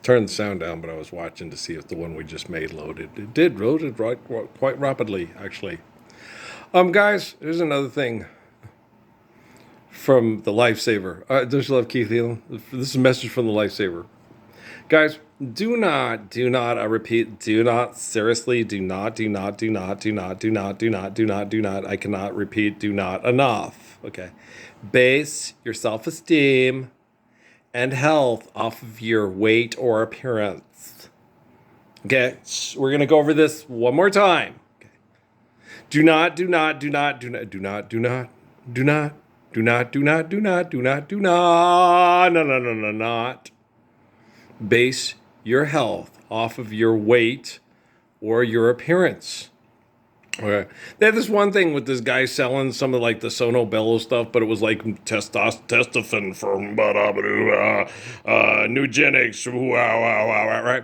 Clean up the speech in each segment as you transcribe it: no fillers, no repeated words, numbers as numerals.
Turn the sound down, but I was watching to see if the one we just made loaded. It did loaded right, quite rapidly, actually. Guys, here's another thing from the Lifesaver. Don't you love Keith Thielen? This is a message from the Lifesaver. Guys, I repeat, do not, seriously, do not, I cannot repeat, do not enough. Okay. Base your self esteem and health off of your weight or appearance. Okay, we're gonna go over this one more time. Okay. Do not, do not, do not, do not, do not, do not, do not, do not, do not, do not, do not, do not, no, not base your health off of your weight or your appearance. Okay. They had this one thing with this guy selling some of like the Sono Bello stuff, but it was like testosterone from Nugenics, right?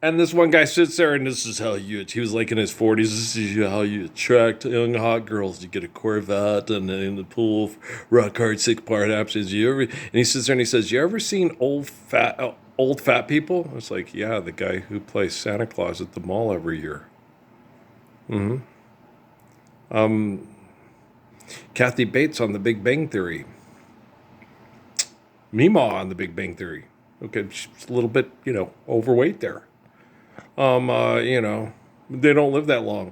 And this one guy sits there, and this is how he was like in his 40s. This is how you attract young hot girls. You get a Corvette and in the pool, rock hard 6-part abs. And he sits there and he says, "You ever seen old fat people?" I was like, "Yeah, the guy who plays Santa Claus at the mall every year." Kathy Bates on The Big Bang Theory. Mima on The Big Bang Theory. Okay, she's a little bit, overweight there. They don't live that long.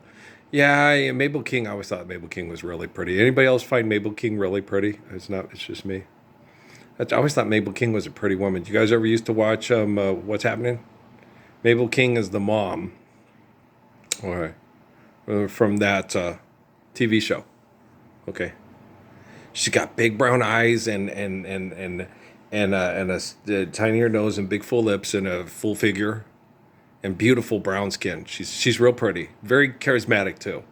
Yeah, Mabel King. I always thought Mabel King was really pretty. Anybody else find Mabel King really pretty? It's not. It's just me. I always thought Mabel King was a pretty woman. You guys ever used to watch What's Happening? Mabel King is the mom. All right, from that TV show. Okay, she's got big brown eyes and a tinier nose and big full lips and a full figure and beautiful brown skin. She's real pretty, very charismatic too.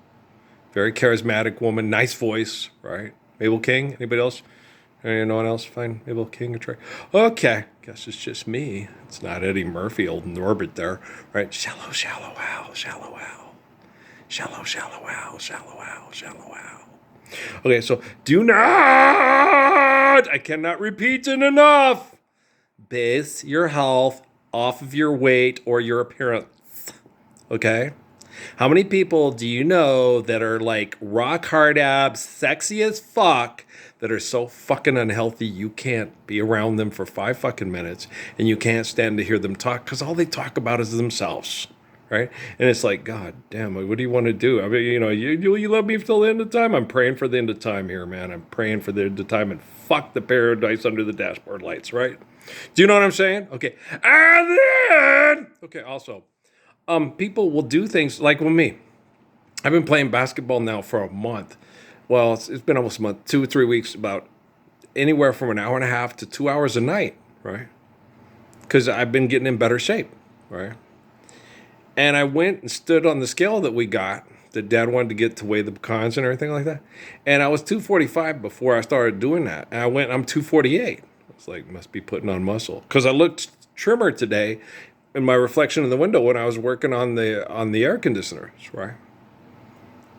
Very charismatic woman, nice voice, right? Mabel King. Anybody else? No one else find Mabel King attractive? Okay, guess it's just me. It's not Eddie Murphy, old Norbert there, right? Shallow, shallow, wow, shallow, wow, shallow, shallow, wow, shallow, wow, shallow, wow. Okay, so do not, I cannot repeat it enough. Base your health off of your weight or your appearance. Okay? How many people do you know that are like rock hard abs, sexy as fuck, that are so fucking unhealthy you can't be around them for 5 fucking minutes and you can't stand to hear them talk because all they talk about is themselves? Right? And it's like, God damn, what do you want to do? I mean, you love me till the end of time. I'm praying for the end of time here, man. I'm praying for the end of time and fuck the paradise under the dashboard lights, right? Do you know what I'm saying? Okay. And then, okay, also, people will do things like with me. I've been playing basketball now for a month. Well, it's been almost a month, 2 or 3 weeks, about anywhere from an hour and a half to 2 hours a night, right? Because I've been getting in better shape, right? And I went and stood on the scale that we got, that Dad wanted to get to weigh the pecans and everything like that. And I was 245 before I started doing that. And I'm 248. I was like, must be putting on muscle. Because I looked trimmer today in my reflection in the window when I was working on the air conditioners, right?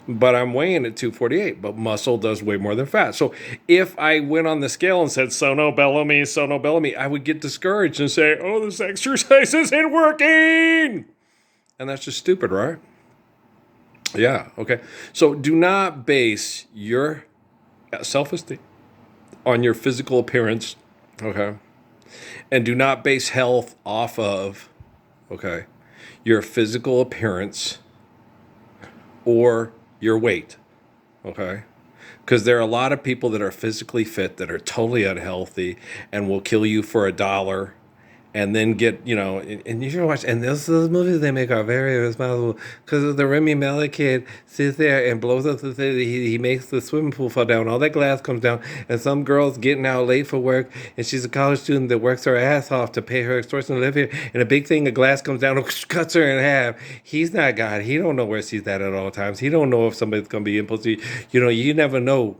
But I'm weighing at 248, but muscle does way more than fat. So if I went on the scale and said, Sono Bellamy, I would get discouraged and say, oh, this exercise isn't working. And that's just stupid, right? Yeah, okay. So do not base your self-esteem on your physical appearance, okay? And do not base health off of, okay, your physical appearance or your weight, okay? Because there are a lot of people that are physically fit that are totally unhealthy and will kill you for $1 and then get, and you should watch, and those movies they make are very responsible because the Remy Malek kid sits there and blows up the thing, he makes the swimming pool fall down, all that glass comes down, and some girl's getting out late for work, and she's a college student that works her ass off to pay her extortion to live here, and a big thing of glass comes down and cuts her in half. He's not God. He don't know where she's at all times. He don't know if somebody's going to be impulsive. You never know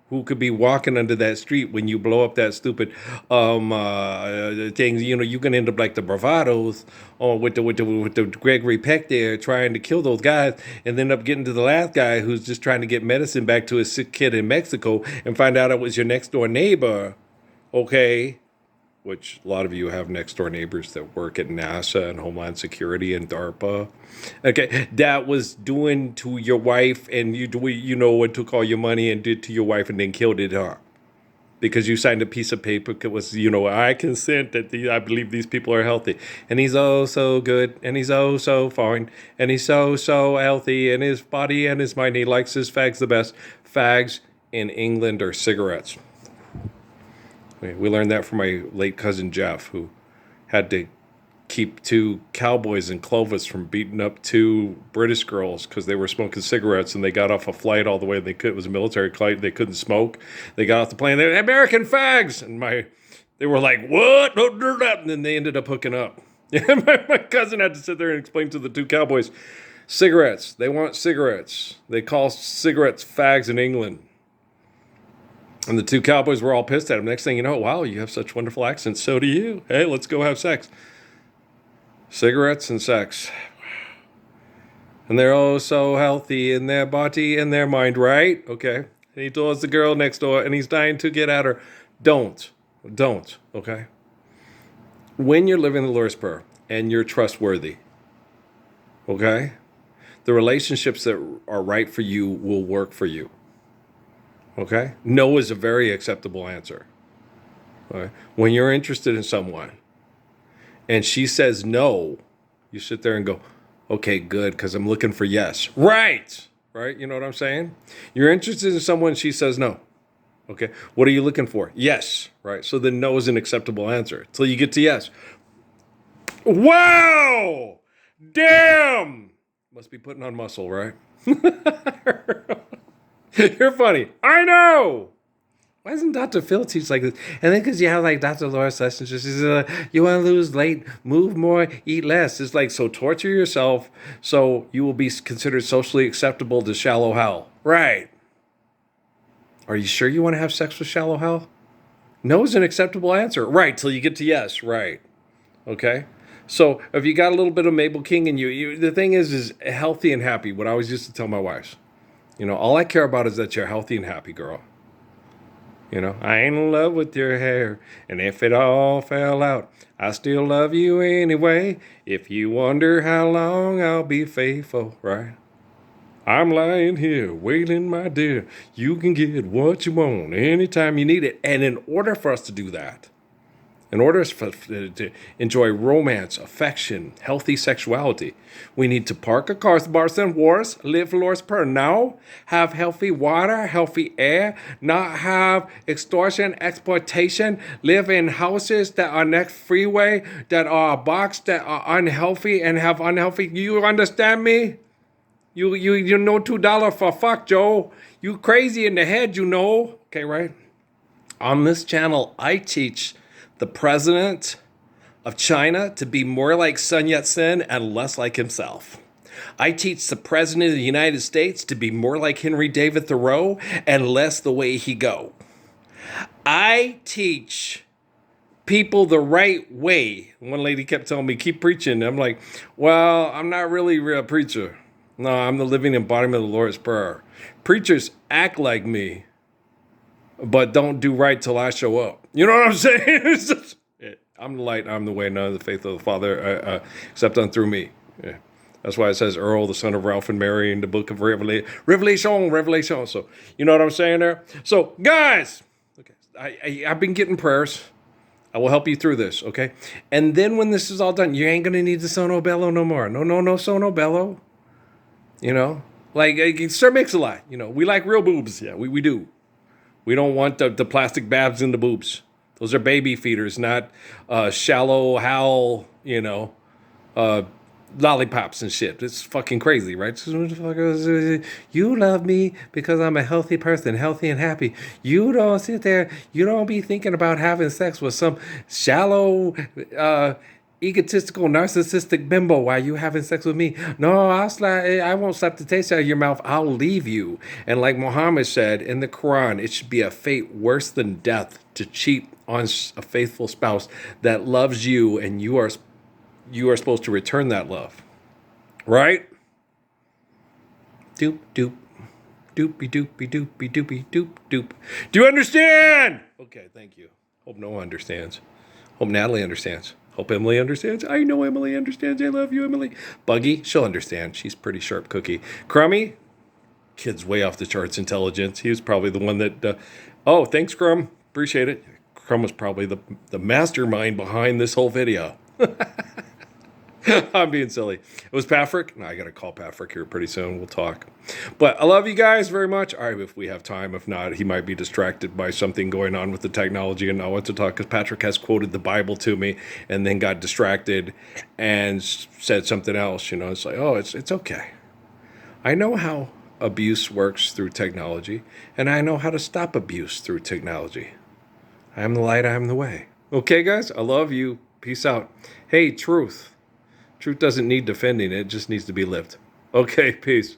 who could be walking under that street when you blow up that stupid thing. You can end up like the Bravados or with the Gregory Peck there trying to kill those guys and end up getting to the last guy who's just trying to get medicine back to his sick kid in Mexico and find out it was your next door neighbor. Okay. which a lot of you have next door neighbors that work at NASA and Homeland Security and DARPA. Okay, that was doing to your wife, and you know what took all your money and did to your wife and then killed it, huh? Because you signed a piece of paper that was, I consent that I believe these people are healthy. And he's oh so good, and he's oh so fine, and he's so healthy in his body and his mind. He likes his fags the best. Fags in England are cigarettes. We learned that from my late cousin Jeff, who had to keep two cowboys in Clovis from beating up two British girls because they were smoking cigarettes, and they got off a flight all the way. It was a military flight. They couldn't smoke. They got off the plane. They were American fags, and they were like, "What? Don't do that!" And then they ended up hooking up. my cousin had to sit there and explain to the two cowboys, cigarettes. They want cigarettes. They call cigarettes fags in England. And the two cowboys were all pissed at him. Next thing you know, wow, you have such wonderful accents. So do you. Hey, let's go have sex. Cigarettes and sex. And they're oh so healthy in their body and their mind, right? Okay. And he towards the girl next door, and he's dying to get at her. Don't, okay? When you're living the Lord's Prayer and you're trustworthy, okay? The relationships that are right for you will work for you. Okay? No is a very acceptable answer. Okay? When you're interested in someone and she says no, you sit there and go, okay, good, because I'm looking for yes. Right? You know what I'm saying? You're interested in someone, she says no. Okay? What are you looking for? Yes. Right? So then no is an acceptable answer till you get to yes. Wow! Damn! Must be putting on muscle, right? You're funny. I know. Why doesn't Dr. Phil teach like this? And then because you have like Dr. Laura Sessions, she says, you want to lose weight, move more, eat less. It's like, so torture yourself so you will be considered socially acceptable to shallow hell. Right. Are you sure you want to have sex with shallow hell? No is an acceptable answer. Right, till you get to yes. Right. Okay. So if you got a little bit of Mabel King in you, the thing is healthy and happy. What I always used to tell my wives. All I care about is that you're healthy and happy, girl. I ain't in love with your hair, and if it all fell out, I still love you anyway. If you wonder how long I'll be faithful, right? I'm lying here waiting, my dear. You can get what you want anytime you need it. And in order for us to do that, in order for us to enjoy romance, affection, healthy sexuality, we need to park our cars, bars, and wars, live Lord's Prayer now, have healthy water, healthy air, not have extortion, exploitation, live in houses that are next freeway, that are boxed, that are unhealthy and have unhealthy. You understand me? You know $2 for fuck, Joe. You crazy in the head, Okay, right? On this channel, I teach the president of China to be more like Sun Yat-sen and less like himself. I teach the president of the United States to be more like Henry David Thoreau and less the way he go. I teach people the right way. One lady kept telling me, keep preaching. I'm like, well, I'm not really a real preacher. No, I'm the living embodiment of the Lord's Prayer. Preachers act like me, but don't do right till I show up. You know what I'm saying? I'm the light, I'm the way, none of the faith of the Father, except done through me. Yeah. That's why it says Earl, the son of Ralph and Mary, in the book of Revelation. So, you know what I'm saying there? So, guys, okay, I've been getting prayers. I will help you through this, okay? And then when this is all done, you ain't going to need the Sono Bello no more. No Sono Bello. Like Sir Mix-a-Lot. We like real boobs. Yeah, we do. We don't want the plastic babs in the boobs. Those are baby feeders, not shallow Hal, lollipops and shit. It's fucking crazy, right? You love me because I'm a healthy person, healthy and happy. You don't sit there, you don't be thinking about having sex with some shallow, egotistical, narcissistic bimbo while you having sex with me. No, I won't slap the taste out of your mouth. I'll leave you. And like Muhammad said in the Quran, it should be a fate worse than death to cheat on a faithful spouse that loves you, and you are supposed to return that love. Right? Doop, doop. Doopy, doopy, doopy, doopy, doop, doop. Do you understand? Okay, thank you. Hope no one understands. Hope Natalie understands. Hope Emily understands. I know Emily understands. I love you, Emily. Buggy, she'll understand. She's pretty sharp cookie. Crummy, kid's way off the charts intelligence. He was probably the one that, oh, thanks, Crumb. Appreciate it. Crumb was probably the mastermind behind this whole video. I'm being silly. It was Patrick. No, I got to call Patrick here pretty soon. We'll talk. But I love you guys very much. All right, if we have time. If not, he might be distracted by something going on with the technology and not what to talk, because Patrick has quoted the Bible to me and then got distracted and said something else. You know, it's like, oh, it's okay. I know how abuse works through technology, and I know how to stop abuse through technology. I am the light, I am the way. Okay, guys, I love you. Peace out. Hey, truth. Truth doesn't need defending, it just needs to be lived. Okay, peace.